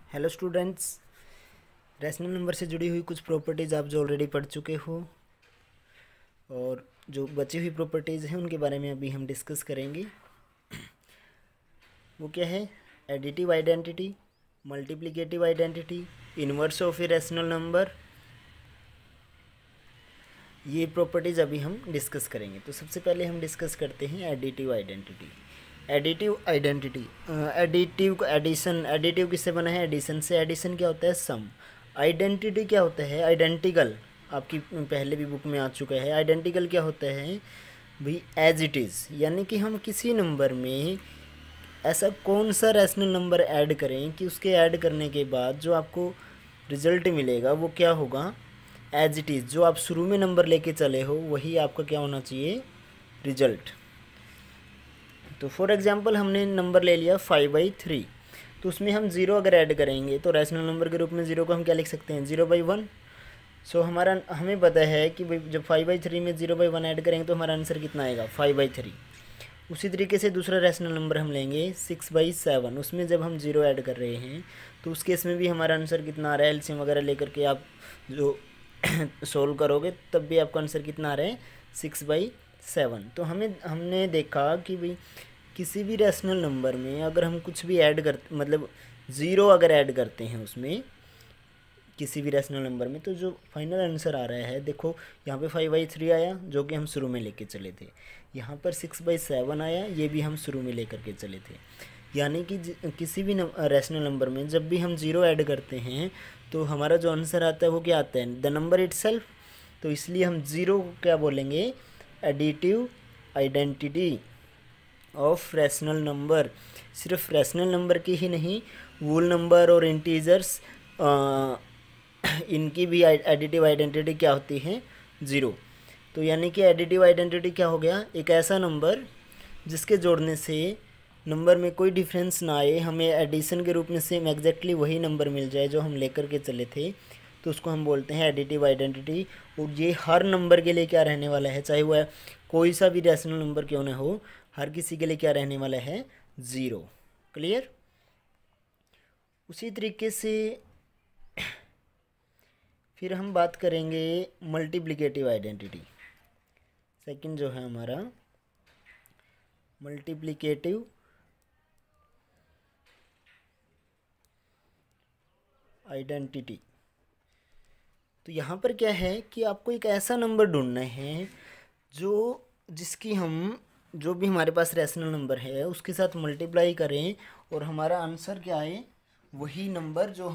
Hello students, rational number से जुड़ी हुई कुछ प्रॉपर्टीज़ आप जो ऑलरेडी पढ़ चुके हो और जो बची हुई प्रॉपर्टीज़ हैं उनके बारे में अभी हम डिस्कस करेंगे। वो क्या है? Additive identity, multiplicative identity, inverse of a rational number, ये प्रॉपर्टीज़ अभी हम डिस्कस करेंगे। तो सबसे पहले हम डिस्कस करते हैं additive identity. Additive identity, additive को एडिशन, एडिटिव किससे बना है? एडिशन से। एडिशन क्या होता है? सम। आइडेंटिटी क्या होता है? आइडेंटिकल, आपकी पहले भी बुक में आ चुका है। आइडेंटिकल क्या होता है भाई? एज इट इज़, यानी कि हम किसी नंबर में ऐसा कौन सा रैशनल नंबर ऐड करें कि उसके ऐड करने के बाद जो आपको रिजल्ट मिलेगा वो क्या होगा? एज इट इज़, जो आप शुरू में नंबर लेके चले हो वही आपका क्या होना चाहिए? रिजल्ट। तो फॉर एग्जांपल हमने नंबर ले लिया 5/3, तो उसमें हम ज़ीरो अगर ऐड करेंगे तो रैशनल नंबर के रूप में ज़ीरो को हम क्या लिख सकते हैं? 0/1। सो हमारा हमें पता है कि भाई जब 5/3 में 0/1 ऐड करेंगे तो हमारा आंसर कितना आएगा? 5/3। उसी तरीके से दूसरा रैशनल नंबर हम लेंगे 6/7, उसमें जब हम ज़ीरो ऐड कर रहे हैं तो उस केस में भी हमारा आंसर कितना आ रहा है? एलसीएम वगैरह लेकर के आप जो सोल्व करोगे तब भी आपका आंसर कितना आ रहा है? 6/7। तो हमने देखा कि भाई किसी भी रैशनल नंबर में अगर हम कुछ भी ऐड कर, मतलब ज़ीरो अगर ऐड करते हैं उसमें किसी भी रैशनल नंबर में, तो जो फाइनल आंसर आ रहा है, देखो यहाँ पे 5/3 आया जो कि हम शुरू में लेके चले थे, यहाँ पर 6/7 आया, ये भी हम शुरू में लेकर के चले थे। यानी कि किसी भी रैशनल नंबर में जब भी हम ज़ीरो ऐड करते हैं तो हमारा जो आंसर आता है वो क्या आता है? The number itself. तो इसलिए हम ज़ीरो को क्या बोलेंगे? Additive identity of rational number. सिर्फ रैशनल नंबर की ही नहीं, वोल नंबर और इंटीजर्स, इनकी भी एडिटिव आइडेंटिटी क्या होती है? ज़ीरो। तो यानी कि एडिटिव आइडेंटिटी क्या हो गया? एक ऐसा नंबर जिसके जोड़ने से नंबर में कोई डिफरेंस ना आए, हमें एडिशन के रूप में सेम एग्जैक्टली वही नंबर मिल जाए जो हम लेकर के चले थे, तो उसको हम बोलते हैं एडिटिव आइडेंटिटी। और ये हर नंबर के लिए क्या रहने वाला है? चाहे वह कोई सा भी रैशनल नंबर क्यों ना हो, हर किसी के लिए क्या रहने वाला है? ज़ीरो। क्लियर? उसी तरीके से फिर हम बात करेंगे मल्टीप्लिकेटिव आइडेंटिटी। सेकंड जो है हमारा मल्टीप्लिकेटिव आइडेंटिटी। तो यहाँ पर क्या है कि आपको एक ऐसा नंबर ढूंढना है जो जिसकी हम जो भी हमारे पास रैशनल नंबर है उसके साथ मल्टीप्लाई करें और हमारा आंसर क्या आए? वही नंबर जो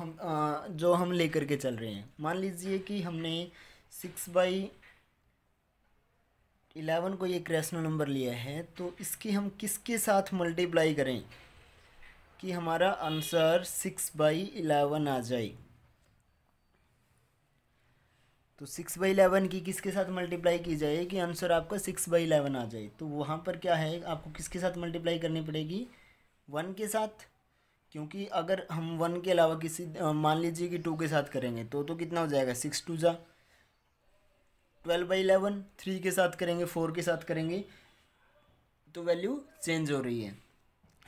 हम लेकर के चल रहे हैं। मान लीजिए कि हमने 6/11 को एक रैशनल नंबर लिया है, तो इसकी हम किसके साथ मल्टीप्लाई करें कि हमारा आंसर 6/11 आ जाए? तो 6/11 की किसके साथ मल्टीप्लाई की जाए कि आंसर आपका 6/11 आ जाए? तो वहाँ पर क्या है, आपको किसके साथ मल्टीप्लाई करनी पड़ेगी? 1 के साथ। क्योंकि अगर हम 1 के अलावा किसी मान लीजिए कि 2 के साथ करेंगे तो कितना हो जाएगा? 6×2 12/11। 3 के साथ करेंगे, 4 के साथ करेंगे तो वैल्यू चेंज हो रही है।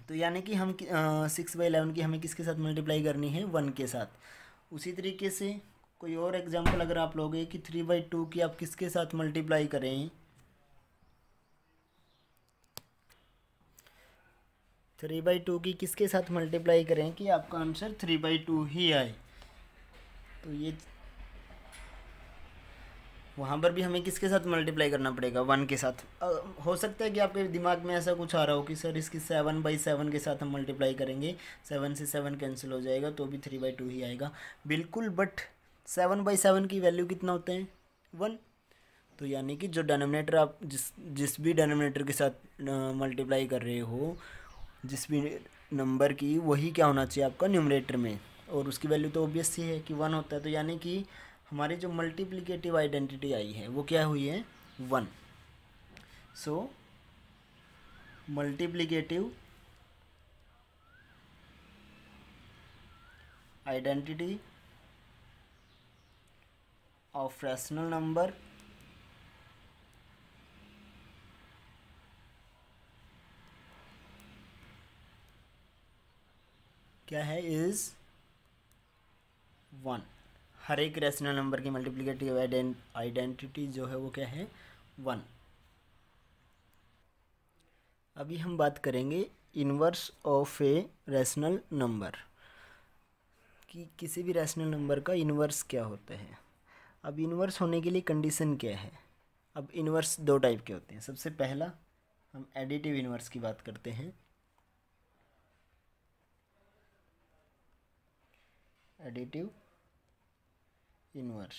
तो यानी कि हम 6/11 की हमें किसके साथ मल्टीप्लाई करनी है? 1 के साथ। उसी तरीके से कोई और एग्जांपल अगर आप लोगे कि 3/2 की आप किसके साथ मल्टीप्लाई करें? 3/2 की किसके साथ मल्टीप्लाई करें कि आपका आंसर 3/2 ही आए? तो ये वहाँ पर भी हमें किसके साथ मल्टीप्लाई करना पड़ेगा? 1 के साथ। हो सकता है कि आपके दिमाग में ऐसा कुछ आ रहा हो कि सर इसकी 7/7 के साथ हम मल्टीप्लाई करेंगे, 7 से 7 कैंसिल हो जाएगा तो भी 3/2 ही आएगा। बिल्कुल, बट 7/7 की वैल्यू कितना होते हैं? 1। तो यानी कि जो डिनोमिनेटर आप जिस जिस भी डिनोमिनेटर के साथ मल्टीप्लाई कर रहे हो, जिस भी नंबर की, वही क्या होना चाहिए आपका न्यूमरेटर में, और उसकी वैल्यू तो ऑब्वियस ही है कि 1 होता है। तो यानी कि हमारी जो मल्टीप्लिकेटिव आइडेंटिटी आई है वो क्या हुई है? 1। So multiplicative identity of rational number क्या है? इज 1। हर एक रैशनल नंबर की मल्टीप्लिकेटिव आइडेंटिटी जो है वो क्या है, 1। अभी हम बात करेंगे inverse of a rational number, कि किसी भी रैशनल नंबर का इन्वर्स क्या होता है। अब इन्वर्स होने के लिए कंडीशन क्या है। अब इन्वर्स दो टाइप के होते हैं। सबसे पहला हम एडिटिव इन्वर्स की बात करते हैं। एडिटिव इन्वर्स,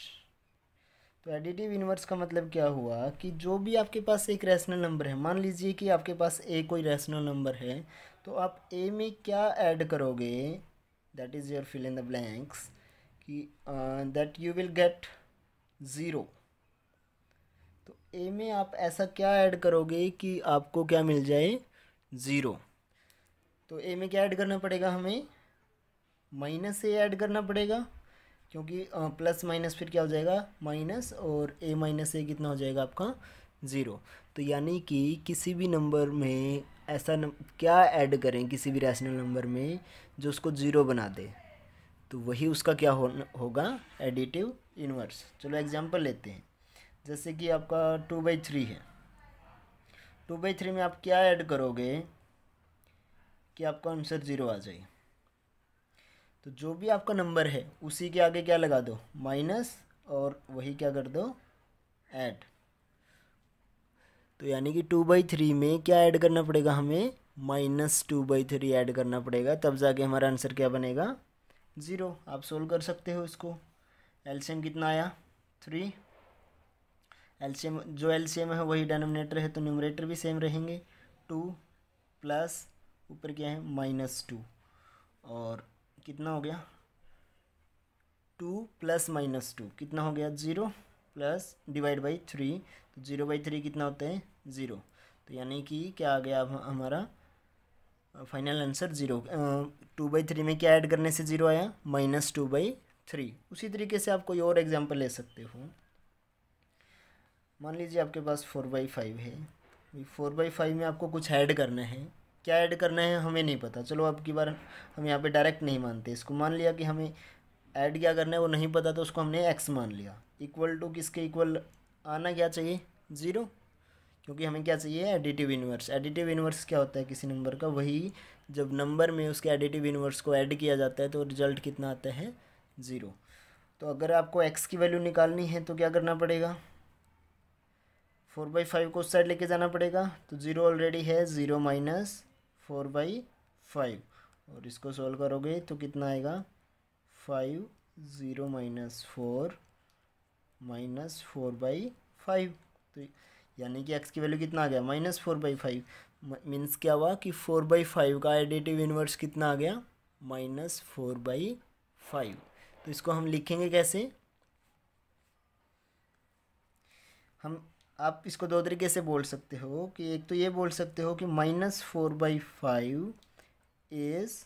तो एडिटिव इन्वर्स का मतलब क्या हुआ कि जो भी आपके पास एक रैशनल नंबर है, मान लीजिए कि आपके पास ए कोई रैशनल नंबर है, तो आप ए में क्या ऐड करोगे, that is your fill in the blanks, कि दैट यू विल गेट 0। तो ए में आप ऐसा क्या ऐड करोगे कि आपको क्या मिल जाए, 0। तो ए में क्या ऐड करना पड़ेगा हमें, माइनस ए ऐड करना पड़ेगा, क्योंकि प्लस माइनस फिर क्या हो जाएगा, माइनस, और ए माइनस ए कितना हो जाएगा आपका, 0। तो यानी कि किसी भी नंबर में ऐसा क्या ऐड करें किसी भी रैशनल नंबर में जो उसको 0 बना दे, तो वही उसका क्या होगा, एडिटिव इन्वर्स। चलो एग्जांपल लेते हैं। जैसे कि आपका 2/3 है, 2/3 में आप क्या ऐड करोगे कि आपका आंसर 0 आ जाए। तो जो भी आपका नंबर है उसी के आगे क्या लगा दो, माइनस, और वही क्या कर दो, ऐड। तो यानी कि 2/3 में क्या ऐड करना पड़ेगा हमें, -2/3 ऐड करना पड़ेगा, तब जाके हमारा आंसर क्या बनेगा, 0। आप सोल्व कर सकते हो इसको। एलसीएम कितना आया, 3। एलसीएम, जो एलसीएम है वही डिनोमिनेटर है तो न्यूमरेटर भी सेम रहेंगे। 2 प्लस ऊपर क्या है, -2, और कितना हो गया, 2 + -2 कितना हो गया, 0, प्लस डिवाइड बाई 3, तो 0/3 कितना होता है, 0। तो यानी कि क्या आ गया अब हमारा फाइनल आंसर, 0। 2/3 में क्या ऐड करने से 0 आया, -2/3। उसी तरीके से आप कोई और एग्जांपल ले सकते हो। मान लीजिए आपके पास 4/5 है, 4/5 में आपको कुछ ऐड करना है। क्या ऐड करना है हमें नहीं पता, चलो अब की बार हम यहाँ पे डायरेक्ट नहीं मानते इसको। मान लिया कि हमें ऐड क्या करना है वो नहीं पता, तो उसको हमने x मान लिया। इक्वल टू किसके इक्वल आना क्या चाहिए, 0, क्योंकि हमें क्या चाहिए, एडिटिव इन्वर्स। एडिटिव इन्वर्स क्या होता है किसी नंबर का, वही जब नंबर में उसके एडिटिव इन्वर्स को ऐड किया जाता है तो रिजल्ट कितना आता है, 0। तो अगर आपको x की वैल्यू निकालनी है तो क्या करना पड़ेगा, 4/5 को उस साइड लेके जाना पड़ेगा, तो 0 ऑलरेडी है, 0 - 4/5, और इसको सॉल्व करोगे तो कितना आएगा, 5, 0 - 4/5। तो यानी कि x की वैल्यू कितना आ गया, -4/5। मीन्स क्या हुआ कि 4/5 का एडिटिव इन्वर्स कितना आ गया, -4/5। तो इसको हम लिखेंगे कैसे, हम, आप इसको दो तरीके से बोल सकते हो कि एक तो ये बोल सकते हो कि -4/5 इज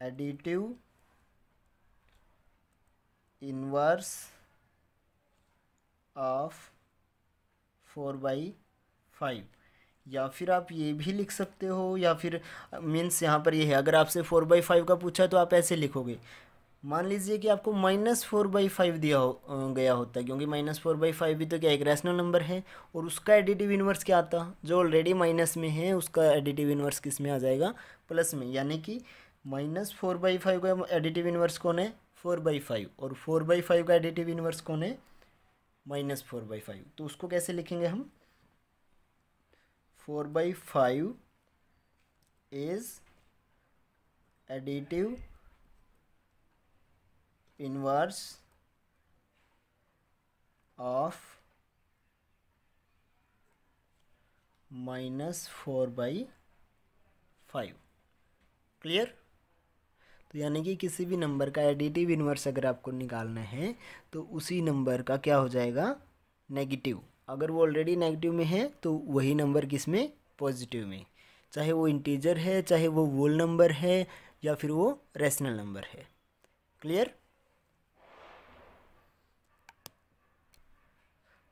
एडिटिव इन्वर्स ऑफ 4/5, या फिर आप ये भी लिख सकते हो, या फिर मीन्स यहाँ पर ये है, अगर आपसे 4/5 का पूछा तो आप ऐसे लिखोगे। मान लीजिए कि आपको -4/5 दिया गया होता है, क्योंकि -4/5 भी तो क्या एक रैशनल नंबर है, और उसका एडिटिव इन्वर्स क्या आता, जो ऑलरेडी माइनस में है उसका एडिटिव इन्वर्स किस में आ जाएगा, प्लस में। यानी कि -4/5 का एडिटिव इन्वर्स कौन है, 4/5, और 4/5 का एडिटिव इन्वर्स कौन है, -4/5। तो उसको कैसे लिखेंगे हम, 4/5 is additive inverse of -4/5। Clear. तो यानी कि किसी भी नंबर का एडिटिव इन्वर्स अगर आपको निकालना है तो उसी नंबर का क्या हो जाएगा, नेगेटिव। अगर वो ऑलरेडी नेगेटिव में है तो वही नंबर किस में, पॉजिटिव में, चाहे वो इंटीजर है, चाहे वो वोल नंबर है, या फिर वो रैशनल नंबर है। क्लियर।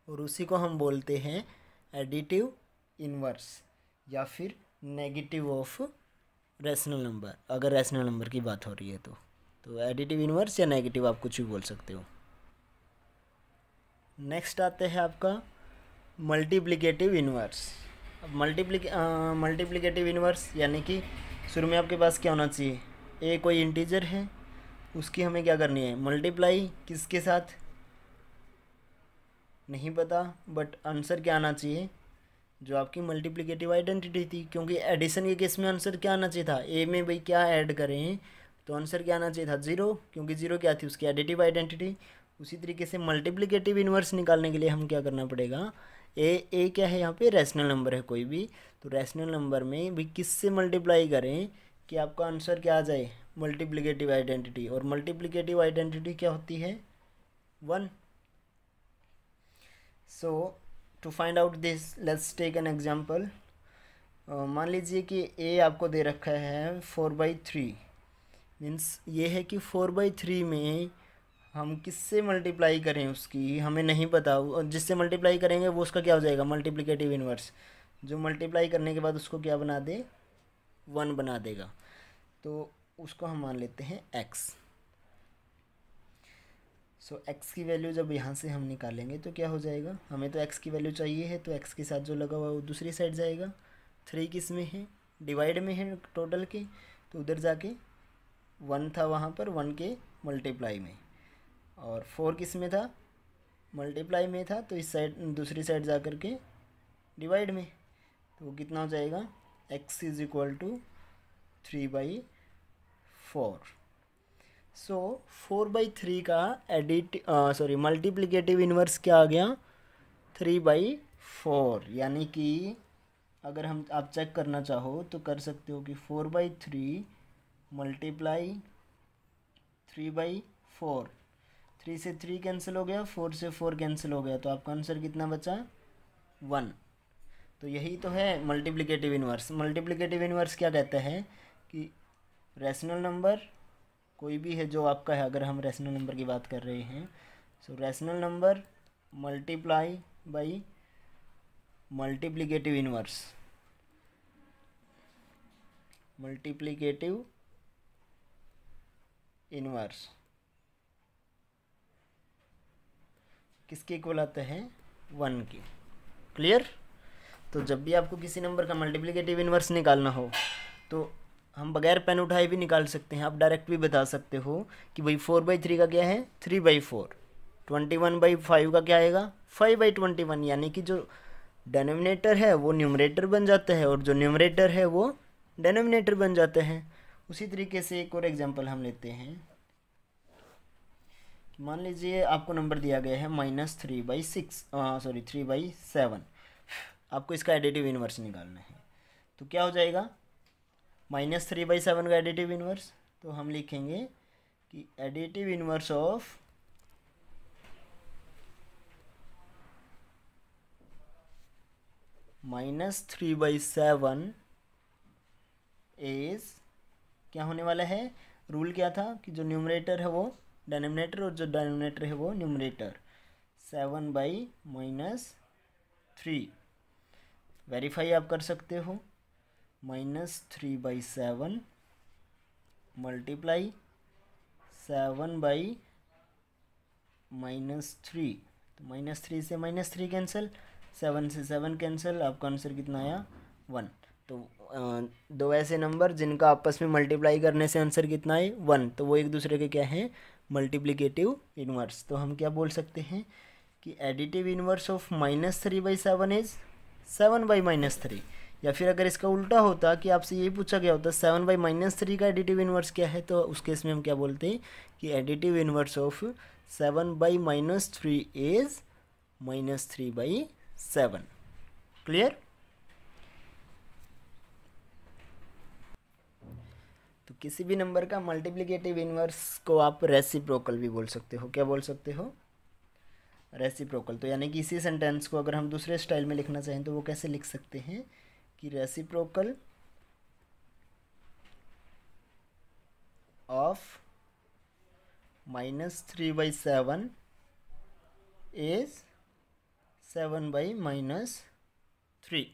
और उसी को हम बोलते हैं एडिटिव इन्वर्स, या फिर नेगेटिव ऑफ रैशनल नंबर, अगर रैशनल नंबर की बात हो रही है तो। तो एडिटिव इन्वर्स या नेगेटिव आप कुछ भी बोल सकते हो। नेक्स्ट आते हैं आपका मल्टीप्लिकेटिव इन्वर्स। अब मल्टीप्लिकेटिव इन्वर्स यानी कि शुरू में आपके पास क्या होना चाहिए, ए कोई इंटीजर है, उसकी हमें क्या करनी है, मल्टीप्लाई किसके साथ नहीं पता, बट आंसर क्या आना चाहिए, जो आपकी मल्टीप्लिकेटिव आइडेंटिटी थी, क्योंकि एडिशन के केस में आंसर क्या आना चाहिए था, ए में भाई क्या ऐड करें तो आंसर क्या आना चाहिए था, ज़ीरो, क्योंकि ज़ीरो क्या थी, उसकी एडिटिव आइडेंटिटी। उसी तरीके से मल्टीप्लिकेटिव इन्वर्स निकालने के लिए हम क्या करना पड़ेगा, ए क्या है यहाँ पे, रैशनल नंबर है कोई भी, तो रैशनल नंबर में भी किससे मल्टीप्लाई करें कि आपका आंसर क्या आ जाए, मल्टीप्लिकेटिव आइडेंटिटी। और मल्टीप्लिकेटिव आइडेंटिटी क्या होती है, 1। So to find out this let's take an example. मान लीजिए कि ए आपको दे रखा है 4/3, मीन्स ये है कि 4/3 में हम किससे मल्टीप्लाई करें उसकी हमें नहीं पता, और जिससे मल्टीप्लाई करेंगे वो उसका क्या हो जाएगा, मल्टीप्लिकेटिव इन्वर्स, जो मल्टीप्लाई करने के बाद उसको क्या बना दे, 1 बना देगा। तो उसको हम मान लेते हैं x। सो x की वैल्यू जब यहाँ से हम निकालेंगे तो क्या हो जाएगा, हमें तो x की वैल्यू चाहिए है, तो x के साथ जो लगा हुआ है वो दूसरी साइड जाएगा। 3 किस में है, डिवाइड में है टोटल के, तो उधर जाके 1 था वहाँ पर 1 के मल्टीप्लाई में, और 4 किस में था, मल्टीप्लाई में था, तो इस साइड दूसरी साइड जा कर के डिवाइड में, तो वो कितना हो जाएगा, x इज इक्वल टू 3/4। सो 4/3 का मल्टीप्लिकेटिव इन्वर्स क्या आ गया, 3/4। यानी कि अगर हम आप चेक करना चाहो तो कर सकते हो कि 4/3 मल्टीप्लाई 3/4, 3 से 3 कैंसिल हो गया, 4 से 4 कैंसिल हो गया, तो आपका आंसर कितना बचा, 1। तो यही तो है मल्टीप्लिकेटिव इन्वर्स। मल्टीप्लिकेटिव इन्वर्स क्या कहता है कि रैशनल नंबर कोई भी है जो आपका है, अगर हम रैशनल नंबर की बात कर रहे हैं, सो rational number multiply by multiplicative inverse, multiplicative inverse किसके इक्वल आता है, 1 के। क्लियर। तो जब भी आपको किसी नंबर का मल्टीप्लिकेटिव इन्वर्स निकालना हो तो हम बगैर पेन उठाए भी निकाल सकते हैं, आप डायरेक्ट भी बता सकते हो कि भाई 4/3 का क्या है, 3/4, 21/5 का क्या आएगा, 5/21, यानी कि जो डेनोमिनेटर है वो न्यूमरेटर बन जाता है और जो न्यूमरेटर है वो डेनोमिनेटर बन जाता है। उसी तरीके से एक और एग्जांपल हम लेते हैं। मान लीजिए आपको नंबर दिया गया है -3/7, आपको इसका एडिटिव इन्वर्स निकालना है, तो क्या हो जाएगा, -3/7 का एडिटिव इन्वर्स, तो हम लिखेंगे कि एडिटिव इन्वर्स ऑफ -3/7 इज क्या होने वाला है, रूल क्या था कि जो न्यूमरेटर है वो डेनोमिनेटर और जो डेनोमिनेटर है वो न्यूमरेटर, 7/-3। वेरीफाई आप कर सकते हो, -3/7 मल्टीप्लाई 7/-3, तो -3 से -3 कैंसिल, 7 से 7 कैंसिल, आपका आंसर कितना आया, 1। तो दो ऐसे नंबर जिनका आपस में मल्टीप्लाई करने से आंसर कितना है, 1, तो वो एक दूसरे के क्या है, मल्टीप्लिकेटिव इन्वर्स। तो हम क्या बोल सकते हैं कि एडिटिव इन्वर्स ऑफ -3/7 इज 7/-3, या फिर अगर इसका उल्टा होता कि आपसे यही पूछा गया होता 7/-3 का एडिटिव इन्वर्स क्या है, तो उस केस में हम क्या बोलते हैं कि additive inverse of 7/-3 is -3/7। Clear. तो किसी भी नंबर का मल्टीप्लिकेटिव इन्वर्स को आप रेसिप्रोकल भी बोल सकते हो। क्या बोल सकते हो, रेसिप्रोकल। तो यानी कि इसी सेंटेंस को अगर हम दूसरे स्टाइल में लिखना चाहें तो वो कैसे लिख सकते हैं कि reciprocal of -3/7 is 7/-3।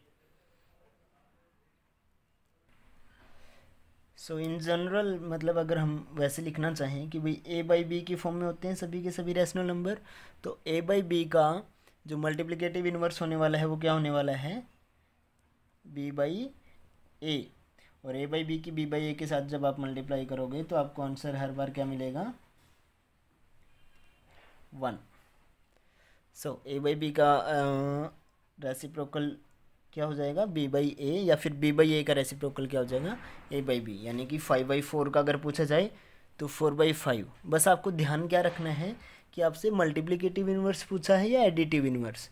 So in general मतलब अगर हम वैसे लिखना चाहें कि भाई ए बाई बी की फॉर्म में होते हैं सभी के सभी रैशनल नंबर, तो ए बाई बी का जो मल्टीप्लिकेटिव इन्वर्स होने वाला है वो क्या होने वाला है, बी बाई ए। और ए बाई बी की बी बाई ए के साथ जब आप मल्टीप्लाई करोगे तो आपको आंसर हर बार क्या मिलेगा, 1। सो ए बाई बी का रेसिप्रोकल क्या हो जाएगा, बी बाई ए, या फिर बी बाई ए का रेसिप्रोकल क्या हो जाएगा, ए बाई बी। यानी कि 5/4 का अगर पूछा जाए तो 4/5। बस आपको ध्यान क्या रखना है कि आपसे मल्टीप्लिकेटिव इन्वर्स पूछा है या एडिटिव इन्वर्स।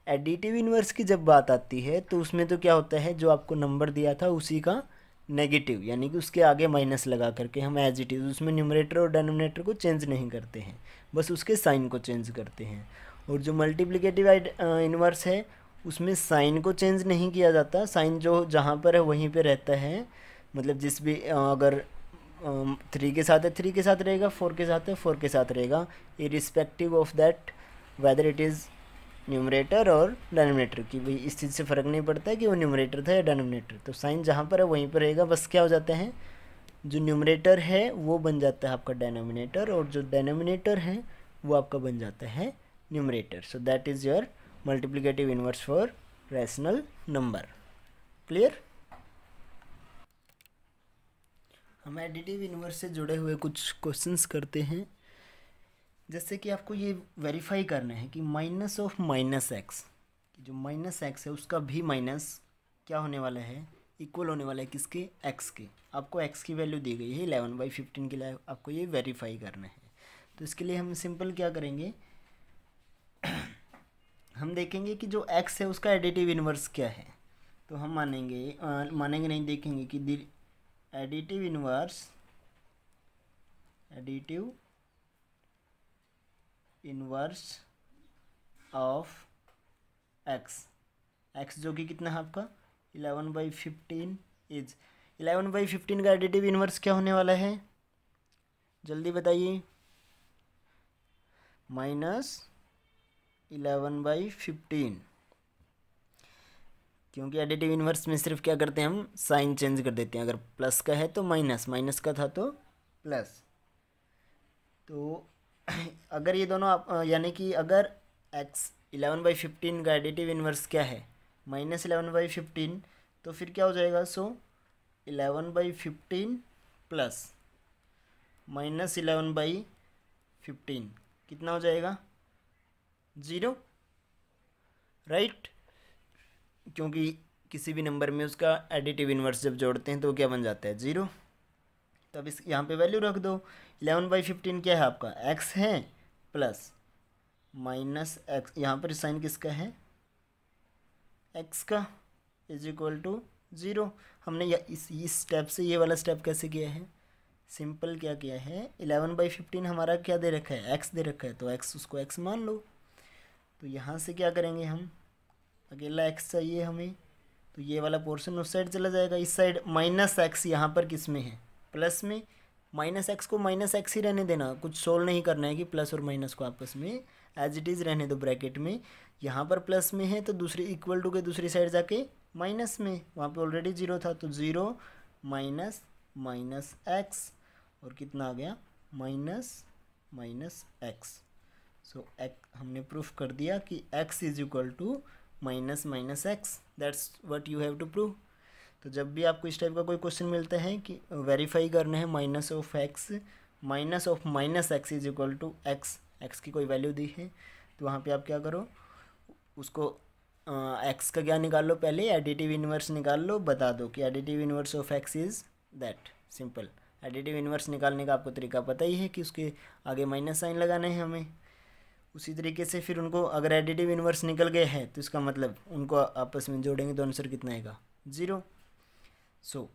एडिटिव इन्वर्स की जब बात आती है तो उसमें तो क्या होता है, जो आपको नंबर दिया था उसी का नेगेटिव, यानी कि उसके आगे माइनस लगा करके हम एज इट इज़ उसमें न्यूमरेटर और डिनोमिनेटर को चेंज नहीं करते हैं, बस उसके साइन को चेंज करते हैं। और जो मल्टीप्लिकेटिव इन्वर्स है उसमें साइन को चेंज नहीं किया जाता, साइन जो जहाँ पर है वहीं पे रहता है। मतलब जिस भी अगर 3 के साथ है 3 के साथ रहेगा, 4 के साथ है 4 के साथ रहेगा, irrespective of that whether it is numerator और डिनोमिनेटर की। भाई इस चीज़ से फ़र्क नहीं पड़ता है कि वो न्यूमरेटर था या डिनोमिनेटर, तो साइन जहाँ पर है वहीं पर रहेगा। बस क्या हो जाता है, जो न्यूमरेटर है वो बन जाता है आपका डिनोमिनेटर, और जो डिनोमिनेटर है वो आपका बन जाता है numerator. So that is your multiplicative inverse for rational number. Clear. हम एडिटिव इन्वर्स से जुड़े हुए कुछ क्वेश्चंस करते हैं। जैसे कि आपको ये वेरीफाई करना है कि माइनस ऑफ माइनस एक्स, जो माइनस एक्स है उसका भी माइनस क्या होने वाला है, इक्वल होने वाला है किसके, एक्स के। आपको एक्स की वैल्यू दी गई है 11/15 के लिए, आपको ये वेरीफाई करना है। तो इसके लिए हम सिंपल क्या करेंगे, हम देखेंगे कि जो x है उसका एडिटिव इन्वर्स क्या है। तो हम मानेंगे नहीं, देखेंगे कि एडिटिव इन्वर्स ऑफ x जो कि कितना है आपका 11/15 इज 11/15 का एडिटिव इन्वर्स क्या होने वाला है, जल्दी बताइए, -11/15। क्योंकि एडिटिव इन्वर्स में सिर्फ क्या करते हैं, हम साइन चेंज कर देते हैं। अगर प्लस का है तो माइनस, माइनस का था तो प्लस। तो अगर ये दोनों आप यानी कि अगर x 11/15 का एडिटिव इन्वर्स क्या है, -11/15, तो फिर क्या हो जाएगा, सो 11/15 प्लस -11/15 कितना हो जाएगा, 0, राइट। क्योंकि किसी भी नंबर में उसका एडिटिव इन्वर्स जब जोड़ते हैं तो क्या बन जाता है, 0। तब इस यहाँ पे वैल्यू रख दो। 11/15 क्या है आपका, x है, प्लस -x, यहाँ पर साइन किसका है, x का, इज इक्वल टू 0। हमने इस स्टेप से ये वाला स्टेप कैसे किया है, सिंपल क्या किया है, 11/15 हमारा क्या दे रखा है, x दे रखा है, तो x उसको x मान लो। तो यहाँ से क्या करेंगे हम, अकेला x चाहिए हमें, तो ये वाला पोर्शन उस साइड चला जाएगा, इस साइड -x यहाँ पर किस में है, प्लस में। -x को -x ही रहने देना, कुछ सोल्व नहीं करना है कि प्लस और माइनस को आपस में एज इट इज़ रहने दो ब्रैकेट में। यहाँ पर प्लस में है तो दूसरी इक्वल टू के दूसरी साइड जाके माइनस में, वहाँ पे ऑलरेडी 0 था, तो 0 -x, और कितना आ गया, -x। सो हमने प्रूफ कर दिया कि x is equal to -x। That's what you have to prove. तो जब भी आपको इस टाइप का कोई क्वेश्चन मिलता है कि वेरीफाई करना है minus of -x is equal to x की कोई वैल्यू दी है, तो वहाँ पे आप क्या करो, उसको x का क्या निकाल लो, पहले एडिटिव इन्वर्स निकाल लो, बता दो कि additive inverse of x is that. Simple additive inverse निकालने का आपको तरीका पता ही है कि उसके आगे माइनस साइन लगाना है हमें। उसी तरीके से फिर उनको अगर एडिटिव इन्वर्स निकल गए हैं तो इसका मतलब उनको आपस में जोड़ेंगे तो आंसर कितना आएगा, 0। सो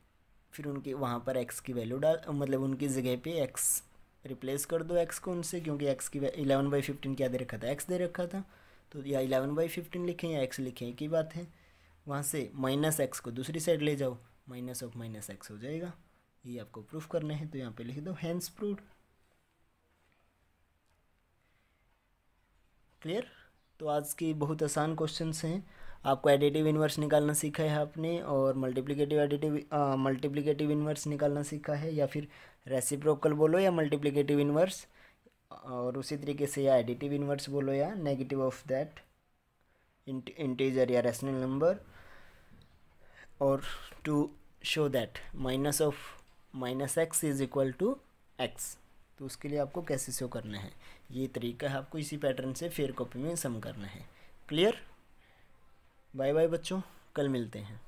फिर उनके वहाँ पर x की वैल्यू मतलब उनकी जगह पे x रिप्लेस कर दो x को उनसे, क्योंकि x की 11/15 क्या दे रखा था, x दे रखा था, तो या 11/15 लिखें या x लिखें एक ही बात है। वहाँ से -x को दूसरी साइड ले जाओ, -(-x) हो जाएगा। ये आपको प्रूफ करना है, तो यहाँ पे लिख दो हैंस प्रूव्ड। क्लियर। तो आज के बहुत आसान क्वेश्चंस हैं। आपको एडिटिव इन्वर्स निकालना सीखा है आपने, और मल्टीप्लिकेटिव इन्वर्स निकालना सीखा है, या फिर रेसिप्रोकल बोलो या मल्टीप्लिकेटिव इन्वर्स, और उसी तरीके से या एडिटिव इन्वर्स बोलो या नेगेटिव ऑफ दैट इंटीजर या रैशनल नंबर, और to show that minus of minus x is equal to x, तो उसके लिए आपको कैसे शो करना है, ये तरीका है, आपको इसी पैटर्न से फेयर कॉपी में सम करना है। क्लियर? बाय बाय बच्चों, कल मिलते हैं।